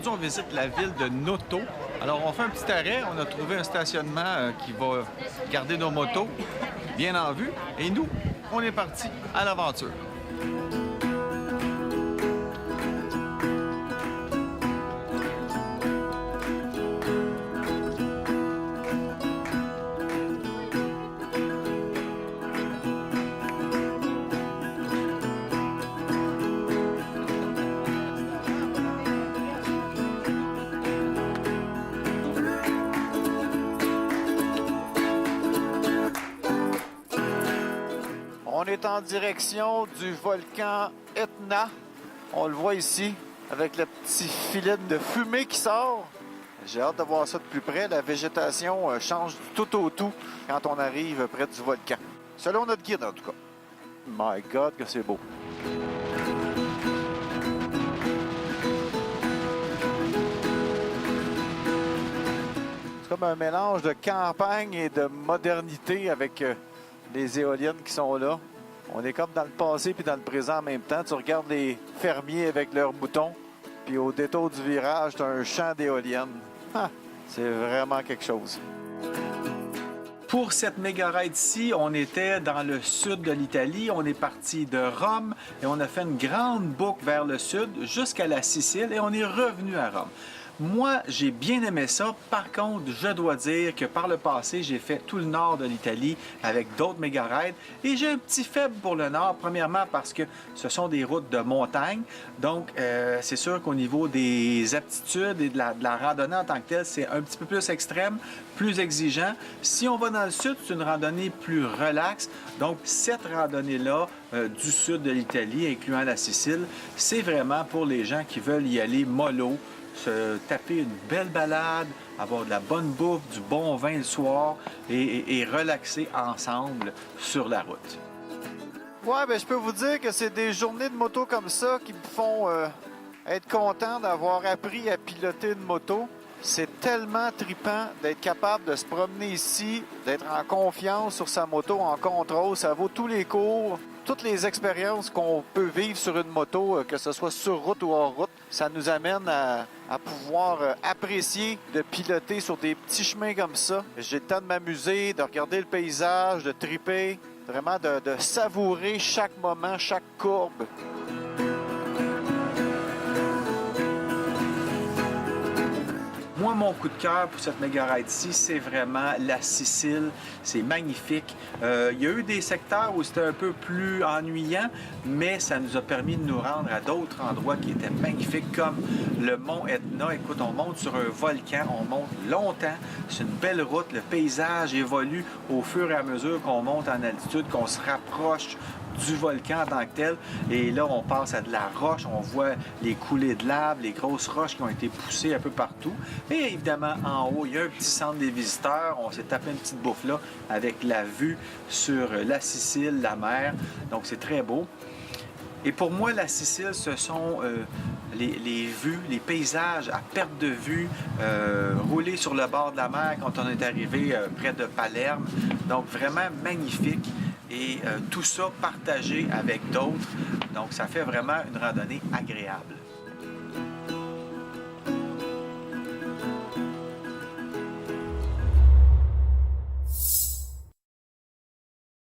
aujourd'hui, on visite la ville de Noto. Alors, on fait un petit arrêt. On a trouvé un stationnement qui va garder nos motos bien en vue. Et nous, on est parti à l'aventure. On est en direction du volcan Etna. On le voit ici, avec le petit filet de fumée qui sort. J'ai hâte de voir ça de plus près. La végétation change du tout au tout quand on arrive près du volcan. Selon notre guide, en tout cas. My God, que c'est beau! C'est comme un mélange de campagne et de modernité avec les éoliennes qui sont là. On est comme dans le passé puis dans le présent en même temps. Tu regardes les fermiers avec leurs moutons, puis au détour du virage, tu as un champ d'éoliennes. Ah, c'est vraiment quelque chose. Pour cette méga ride-ci, on était dans le sud de l'Italie. On est parti de Rome et on a fait une grande boucle vers le sud jusqu'à la Sicile et on est revenu à Rome. Moi, j'ai bien aimé ça. Par contre, je dois dire que par le passé, j'ai fait tout le nord de l'Italie avec d'autres méga rides et j'ai un petit faible pour le nord. Premièrement, parce que ce sont des routes de montagne. Donc, c'est sûr qu'au niveau des aptitudes et de la randonnée en tant que telle, c'est un petit peu plus extrême, plus exigeant. Si on va dans le sud, c'est une randonnée plus relaxe. Donc, cette randonnée-là du sud de l'Italie, incluant la Sicile, c'est vraiment pour les gens qui veulent y aller mollo, se taper une belle balade, avoir de la bonne bouffe, du bon vin le soir et relaxer ensemble sur la route. Ouais, ben je peux vous dire que c'est des journées de moto comme ça qui me font être content d'avoir appris à piloter une moto. C'est tellement trippant d'être capable de se promener ici, d'être en confiance sur sa moto, en contrôle. Ça vaut tous les cours, toutes les expériences qu'on peut vivre sur une moto, que ce soit sur route ou hors route. Ça nous amène à pouvoir apprécier de piloter sur des petits chemins comme ça. J'ai le temps de m'amuser, de regarder le paysage, de tripper, vraiment de savourer chaque moment, chaque courbe. Moi, mon coup de cœur pour cette méga ride-ci, c'est vraiment la Sicile. C'est magnifique. Il y a eu des secteurs où c'était un peu plus ennuyant, mais ça nous a permis de nous rendre à d'autres endroits qui étaient magnifiques, comme le mont Etna. Écoute, on monte sur un volcan, on monte longtemps. C'est une belle route. Le paysage évolue au fur et à mesure qu'on monte en altitude, qu'on se rapproche du volcan en tant que tel. Et là, on passe à de la roche. On voit les coulées de lave, les grosses roches qui ont été poussées un peu partout. Et évidemment, en haut, il y a un petit centre des visiteurs. On s'est tapé une petite bouffe là avec la vue sur la Sicile, la mer. Donc, c'est très beau. Et pour moi, la Sicile, ce sont les vues, les paysages à perte de vue, rouler sur le bord de la mer quand on est arrivé près de Palerme. Donc, vraiment magnifique. Et tout ça partagé avec d'autres. Donc, ça fait vraiment une randonnée agréable.